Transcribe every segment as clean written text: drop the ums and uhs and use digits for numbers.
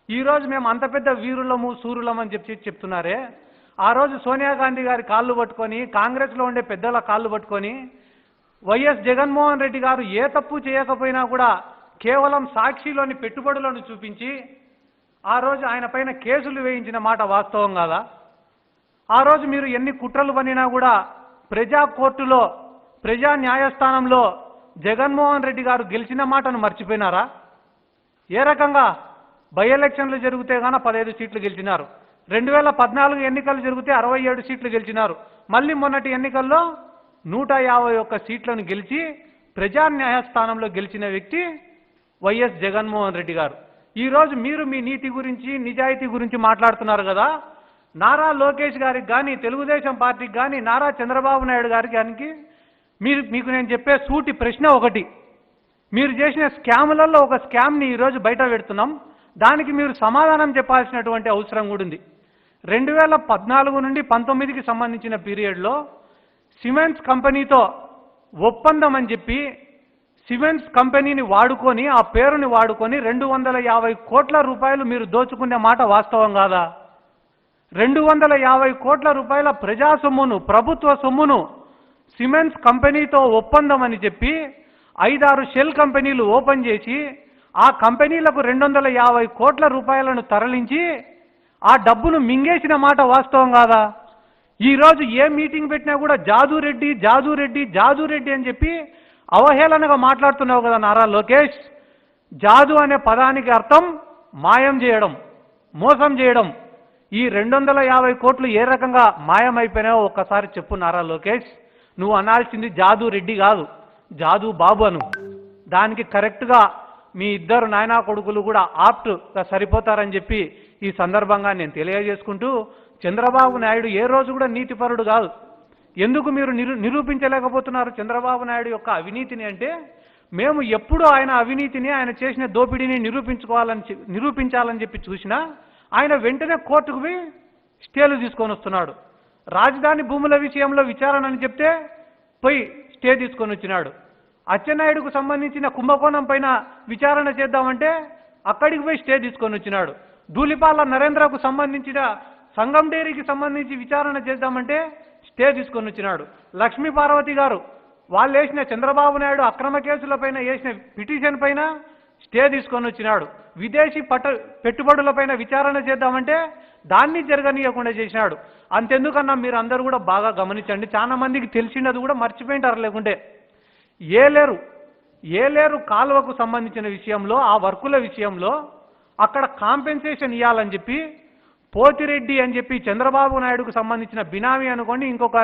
ఈరోజు మేము అంత పెద్ద వీరులము సూరులము అని చెప్తున్నారే, ఆ రోజు సోనియా గాంధీ గారి కాళ్ళు పట్టుకొని, కాంగ్రెస్లో ఉండే పెద్దల కాళ్ళు పట్టుకొని, వైఎస్ జగన్మోహన్ రెడ్డి గారు ఏ తప్పు చేయకపోయినా కూడా కేవలం సాక్షిలోని పెట్టుబడులను చూపించి ఆ రోజు ఆయన పైన కేసులు వేయించిన మాట వాస్తవం కాదా? ఆ రోజు మీరు ఎన్ని కుట్రలు పన్నినా కూడా ప్రజా కోర్టులో, ప్రజా న్యాయస్థానంలో జగన్మోహన్ రెడ్డి గారు గెలిచిన మాటను మర్చిపోయినారా? ఏ రకంగా బై ఎలక్షన్లు జరిగితే గాన 15 సీట్లు గెలిచినారు, 2014 ఎన్నికలు జరిగితే 67 సీట్లు గెలిచినారు, మళ్ళీ మొన్నటి ఎన్నికల్లో 151 సీట్లను గెలిచి ప్రజా న్యాయస్థానంలో గెలిచిన వ్యక్తి వైఎస్ జగన్మోహన్ రెడ్డి గారు. ఈరోజు మీరు మీ నీతి గురించి, నిజాయితీ గురించి మాట్లాడుతున్నారు కదా. నారా లోకేష్ గారికి కానీ, తెలుగుదేశం పార్టీకి కానీ, నారా చంద్రబాబు నాయుడు గారికి కానీ మీకు నేను చెప్పే సూటి ప్రశ్న ఒకటి, మీరు చేసిన స్కాములలో ఒక స్కామ్ని ఈరోజు బయట పెడుతున్నాం, దానికి మీరు సమాధానం చెప్పాల్సినటువంటి అవసరం కూడా ఉంది. 2014 నుండి 19కి సంబంధించిన పీరియడ్లో సిమెంట్స్ కంపెనీతో ఒప్పందం అని చెప్పి సిమెంట్స్ కంపెనీని వాడుకొని, ఆ పేరుని వాడుకొని 250 కోట్ల రూపాయలు మీరు దోచుకునే మాట వాస్తవం కాదా? 250 కోట్ల రూపాయల ప్రజా సొమ్మును, ప్రభుత్వ సొమ్మును సిమెంట్స్ కంపెనీతో ఒప్పందం అని చెప్పి 5-6 షెల్ కంపెనీలు ఓపెన్ చేసి ఆ కంపెనీలకు 250 కోట్ల రూపాయలను తరలించి ఆ డబ్బును మింగేసిన మాట వాస్తవం కాదా? ఈరోజు ఏ మీటింగ్ పెట్టినా కూడా జాదూ రెడ్డి జాదూ రెడ్డి జాదూ రెడ్డి అని చెప్పి అవహేళనగా మాట్లాడుతున్నావు కదా నారా లోకేష్. జాదు అనే పదానికి అర్థం మాయం చేయడం, మోసం చేయడం. ఈ 250 కోట్లు ఏ రకంగా మాయమైపోయినాయో ఒక్కసారి చెప్పు నారా లోకేష్. నువ్వు అనాల్సింది జాదూ రెడ్డి కాదు, జాదూ బాబు అను. దానికి కరెక్ట్గా మీ ఇద్దరు నాయనా కొడుకులు కూడా ఆప్ట్గా సరిపోతారని చెప్పి ఈ సందర్భంగా నేను తెలియజేసుకుంటూ, చంద్రబాబు నాయుడు ఏ రోజు కూడా నీతిపరుడు కాదు. ఎందుకు మీరు నిరూపించలేకపోతున్నారు చంద్రబాబు నాయుడు యొక్క అవినీతిని అంటే, మేము ఎప్పుడు ఆయన అవినీతిని, ఆయన చేసిన దోపిడీని నిరూపించాలని చెప్పి చూసినా ఆయన వెంటనే కోర్టుకు పోయి స్టేలు తీసుకొని వస్తున్నాడు. రాజధాని భూముల విషయంలో విచారణ అని చెప్తే పోయి స్టే తీసుకొని వచ్చినాడు. అచ్చెన్నాయుడుకు సంబంధించిన కుంభకోణం పైన విచారణ చేద్దామంటే అక్కడికి పోయి స్టే తీసుకొని వచ్చినాడు. ధూళిపాల నరేంద్రకు సంబంధించిన సంగం డైరీకి సంబంధించి విచారణ చేద్దామంటే స్టే తీసుకొని వచ్చినాడు. లక్ష్మీ పార్వతి గారు వాళ్ళు వేసిన చంద్రబాబు నాయుడు అక్రమ కేసుల పైన వేసిన పిటిషన్ పైన స్టే తీసుకొని వచ్చినాడు. విదేశీ పెట్టుబడుల పైన విచారణ చేద్దామంటే దాన్ని జరగనీయకుండా చేసినాడు. అంతెందుకన్నా మీరు అందరూ కూడా బాగా గమనించండి, చాలా మందికి తెలిసినది కూడా మర్చిపోయింటారు. లేకుంటే ఏలేరు కాలువకు సంబంధించిన విషయంలో, ఆ వర్కుల విషయంలో అక్కడ కాంపెన్సేషన్ ఇవ్వాలని చెప్పి పోతిరెడ్డి అని చెప్పి చంద్రబాబు నాయుడుకు సంబంధించిన బినామీ అనుకోండి, ఇంకొక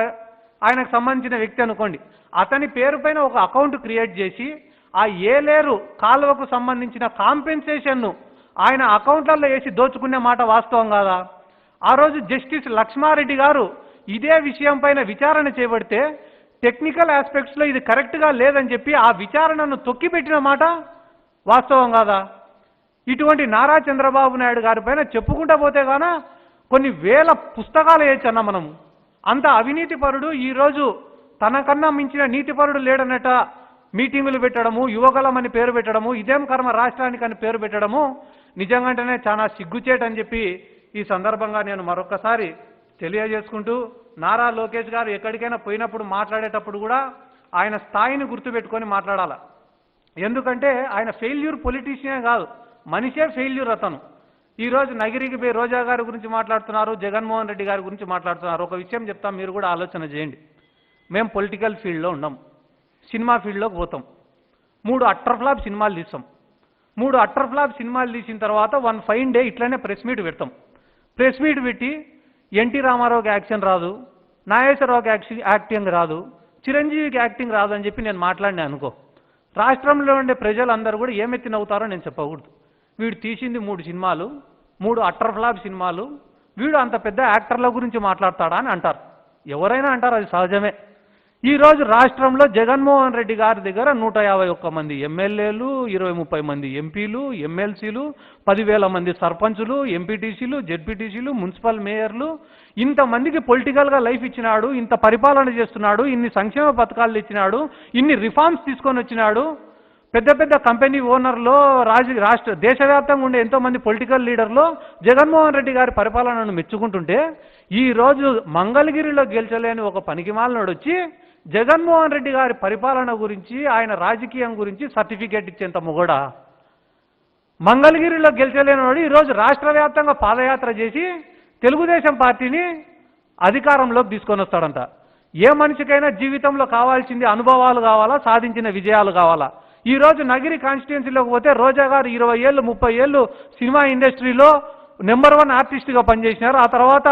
ఆయనకు సంబంధించిన వ్యక్తి అనుకోండి, అతని పేరు పైన ఒక అకౌంట్ క్రియేట్ చేసి ఆ ఏలేరు కాలువకు సంబంధించిన కాంపెన్సేషన్ను ఆయన అకౌంట్లలో వేసి దోచుకునే మాట వాస్తవం కాదా? ఆ రోజు జస్టిస్ లక్ష్మారెడ్డి గారు ఇదే విషయం పైన విచారణ చేపడితే టెక్నికల్ ఆస్పెక్ట్స్లో ఇది కరెక్ట్గా లేదని చెప్పి ఆ విచారణను తొక్కిపెట్టిన మాట వాస్తవం కాదా? ఇటువంటి నారా చంద్రబాబు నాయుడు గారి పైన చెప్పుకుంటా పోతే గాన కొన్ని వేల పుస్తకాలు వేయచ్చన్న మనం. అంత అవినీతిపరుడు ఈరోజు తనకన్నా మించిన నీతిపరుడు లేడనట మీటింగులు పెట్టడము, యువగలం అని పేరు పెట్టడము, ఇదేం కర్మ రాష్ట్రానికి అని పేరు పెట్టడము నిజంగానే చాలా సిగ్గుచేటని చెప్పి ఈ సందర్భంగా నేను మరొకసారి తెలియజేసుకుంటూ, నారా లోకేష్ గారు ఎక్కడికైనా పోయినప్పుడు మాట్లాడేటప్పుడు కూడా ఆయన స్థాయిని గుర్తుపెట్టుకొని మాట్లాడాలి. ఎందుకంటే ఆయన ఫెయిల్యూర్ పొలిటీషియనే కాదు, మనిషే ఫెయిల్యూర్ అతను. ఈరోజు నగిరికి పోయి రోజా గారి గురించి మాట్లాడుతున్నారు, జగన్మోహన్ రెడ్డి గారి గురించి మాట్లాడుతున్నారు. ఒక విషయం చెప్తాం, మీరు కూడా ఆలోచన చేయండి. మేము పొలిటికల్ ఫీల్డ్లో ఉన్నాం, సినిమా ఫీల్డ్లోకి పోతాం, 3 అట్టర్ఫ్లాప్ సినిమాలు తీస్తాం. 3 అట్టర్ఫ్లాప్ సినిమాలు తీసిన తర్వాత వన్ ఫైన్ డే ఇట్లనే ప్రెస్ మీట్ పెడతాం. ప్రెస్ మీట్ పెట్టి ఎన్టీ రామారావుకి యాక్షన్ రాదు, నాగేశ్వరరావుకి యాక్టింగ్ రాదు, చిరంజీవికి యాక్టింగ్ రాదు అని చెప్పి నేను మాట్లాడినా అనుకో, రాష్ట్రంలో ఉండే ప్రజలందరూ కూడా ఏమెత్తి నవ్వుతారో నేను చెప్పకూడదు. వీడు తీసింది 3 సినిమాలు, 3 అట్టర్ఫ్లాప్ సినిమాలు, వీడు అంత పెద్ద యాక్టర్ల గురించి మాట్లాడతాడా అని అంటారు. ఎవరైనా అంటారు, అది సహజమే. ఈరోజు రాష్ట్రంలో జగన్మోహన్ రెడ్డి గారి దగ్గర 151 మంది ఎమ్మెల్యేలు, 20-30 మంది ఎంపీలు, ఎమ్మెల్సీలు, 10,000 మంది సర్పంచులు, ఎంపీటీసీలు, జెడ్పీటీసీలు, మున్సిపల్ మేయర్లు, ఇంతమందికి పొలిటికల్గా లైఫ్ ఇచ్చినాడు, ఇంత పరిపాలన చేస్తున్నాడు, ఇన్ని సంక్షేమ పథకాలు ఇచ్చినాడు, ఇన్ని రిఫార్మ్స్ తీసుకొని వచ్చినాడు. పెద్ద పెద్ద కంపెనీ ఓనర్లో రాష్ట్ర దేశవ్యాప్తంగా ఉండే ఎంతోమంది పొలిటికల్ లీడర్లు జగన్మోహన్ రెడ్డి గారి పరిపాలనను మెచ్చుకుంటుంటే ఈరోజు మంగళగిరిలో గెలిచలేని ఒక పనికిమాలినోడు వచ్చి జగన్మోహన్ రెడ్డి గారి పరిపాలన గురించి ఆయన రాజకీయం గురించి సర్టిఫికేట్ ఇచ్చేంత మొగోడా? మంగళగిరిలో గెలిచలేనివాడు ఈరోజు రాష్ట్ర వ్యాప్తంగా పాదయాత్ర చేసి తెలుగుదేశం పార్టీని అధికారంలోకి తీసుకొని వస్తాడంట. ఏ మనిషికైనా జీవితంలో కావాల్సింది అనుభవాలు కావాలా, సాధించిన విజయాలు కావాలా? ఈరోజు నగిరి కాన్స్టిట్యున్సీలోకి పోతే రోజా గారు 20 ఏళ్ళు 30 ఏళ్ళు సినిమా ఇండస్ట్రీలో నెంబర్ 1 ఆర్టిస్ట్గా పనిచేసినారు. ఆ తర్వాత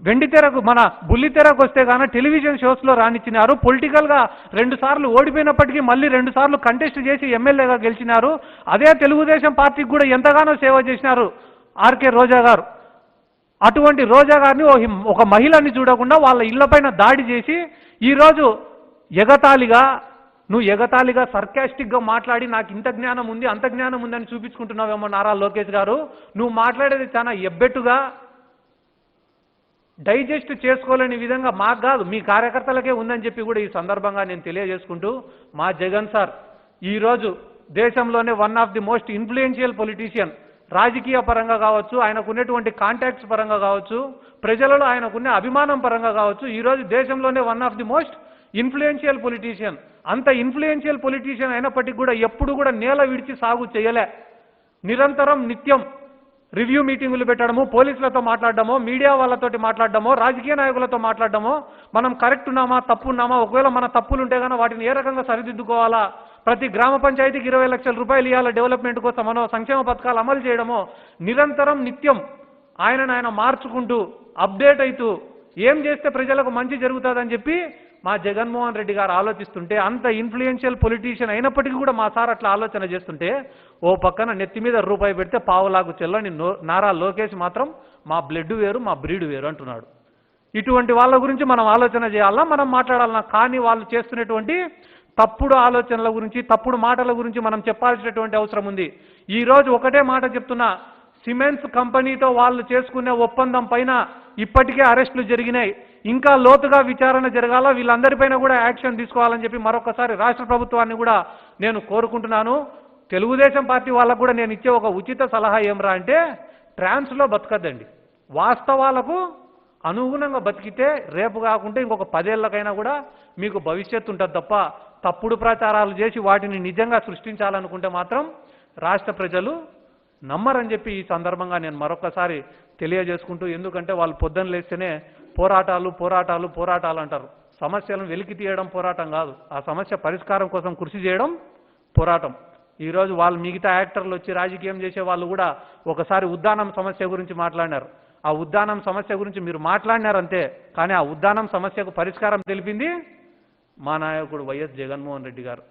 వెండితెరకు మన బుల్లితెరకు వస్తే కానీ టెలివిజన్ షోస్లో రాణించినారు. పొలిటికల్గా 2 సార్లు ఓడిపోయినప్పటికీ మళ్ళీ 2 సార్లు కంటెస్ట్ చేసి ఎమ్మెల్యేగా గెలిచినారు. అదే తెలుగుదేశం పార్టీకి కూడా ఎంతగానో సేవ చేసినారు ఆర్కే రోజా గారు. అటువంటి రోజా గారిని ఒక మహిళని చూడకుండా వాళ్ళ ఇళ్లపైన దాడి చేసి ఈరోజు ఎగతాళిగా సర్కాస్టిక్గా మాట్లాడి నాకు ఇంత జ్ఞానం ఉంది అంత జ్ఞానం ఉందని చూపించుకుంటున్నావేమో నారా లోకేష్ గారు. నువ్వు మాట్లాడేది చాలా ఎబ్బెట్టుగా, డైజెస్ట్ చేసుకోలేని విధంగా మాకు కాదు మీ కార్యకర్తలకే ఉందని చెప్పి కూడా ఈ సందర్భంగా నేను తెలియజేసుకుంటూ, మా జగన్ సార్ ఈరోజు దేశంలోనే one of the most influential politician, రాజకీయ పరంగా కావచ్చు, ఆయనకున్నటువంటి కాంటాక్ట్స్ పరంగా కావచ్చు, ప్రజలలో ఆయనకున్న అభిమానం పరంగా కావచ్చు, ఈరోజు దేశంలోనే one of the most influential politician. అంత ఇన్ఫ్లుయెన్షియల్ పొలిటీషియన్ అయినప్పటికీ కూడా ఎప్పుడు కూడా నేల విడిచి సాగు చేయలే. నిరంతరం నిత్యం రివ్యూ మీటింగులు పెట్టడము, పోలీసులతో మాట్లాడడమో, మీడియా వాళ్ళతోటి మాట్లాడడమో, రాజకీయ నాయకులతో మాట్లాడడమో, మనం కరెక్ట్ ఉన్నామా తప్పు ఉన్నామా, ఒకవేళ మన తప్పులు ఉంటే కనుక వాటిని ఏ రకంగా సరిదిద్దుకోవాలా, ప్రతి గ్రామ పంచాయతీకి 20 లక్షల రూపాయలు ఇవ్వాలా డెవలప్మెంట్ కోసం అనో, సంక్షేమ పథకాలు అమలు చేయడమో, నిరంతరం నిత్యం ఆయన మార్చుకుంటూ అప్డేట్ అవుతూ ఏం చేస్తే ప్రజలకు మంచి జరుగుతుందని చెప్పి మా జగన్మోహన్ రెడ్డి గారు ఆలోచిస్తుంటే, అంత ఇన్ఫ్లుయెన్షియల్ పొలిటీషియన్ అయినప్పటికీ కూడా మా సార్ అట్లా ఆలోచన చేస్తుంటే, ఓ పక్కన నెత్తి మీద రూపాయి పెడితే పావులాగు చెల్లని నారా లోకేష్ మాత్రం మా బ్లడ్ వేరు మా బ్రీడ్ వేరు అంటున్నాడు. ఇటువంటి వాళ్ళ గురించి మనం ఆలోచన చేయాలన్నా, మనం మాట్లాడాలన్నా, కానీ వాళ్ళు చేస్తున్నటువంటి తప్పుడు ఆలోచనల గురించి, తప్పుడు మాటల గురించి మనం చెప్పాల్సినటువంటి అవసరం ఉంది. ఈరోజు ఒకటే మాట చెప్తున్నా, సిమెంట్స్ కంపెనీతో వాళ్ళు చేసుకునే ఒప్పందం పైన ఇప్పటికే అరెస్టులు జరిగినాయి. ఇంకా లోతుగా విచారణ జరగాల, వీళ్ళందరిపైన కూడా యాక్షన్ తీసుకోవాలని చెప్పి మరొకసారి రాష్ట్ర ప్రభుత్వాన్ని కూడా నేను కోరుకుంటున్నాను. తెలుగుదేశం పార్టీ వాళ్ళకు కూడా నేను ఇచ్చే ఒక ఉచిత సలహా ఏమరా అంటే, ట్రాన్స్లో బతకద్దండి. వాస్తవాలకు అనుగుణంగా బతికితే రేపు కాకుంటే ఇంకొక 10 ఏళ్ళకైనా కూడా మీకు భవిష్యత్తు ఉంటుంది తప్ప, తప్పుడు ప్రచారాలు చేసి వాటిని నిజంగా సృష్టించాలనుకుంటే మాత్రం రాష్ట్ర ప్రజలు నమ్మరని చెప్పి ఈ సందర్భంగా నేను మరొకసారి తెలియజేసుకుంటూ, ఎందుకంటే వాళ్ళు పొద్దున్న లేస్తేనే పోరాటాలు అంటారు. సమస్యలను వెలికి తీయడం పోరాటం కాదు, ఆ సమస్య పరిష్కారం కోసం కృషి చేయడం పోరాటం. ఈరోజు వాళ్ళు మిగతా యాక్టర్లు వచ్చి రాజకీయం చేసే వాళ్ళు కూడా ఒకసారి ఉద్దానం సమస్య గురించి మాట్లాడినారు. ఆ ఉద్దానం సమస్య గురించి మీరు మాట్లాడినారంతే, కానీ ఆ ఉద్దానం సమస్యకు పరిష్కారం తెలిపింది మా నాయకుడు వైఎస్ జగన్మోహన్ రెడ్డి గారు.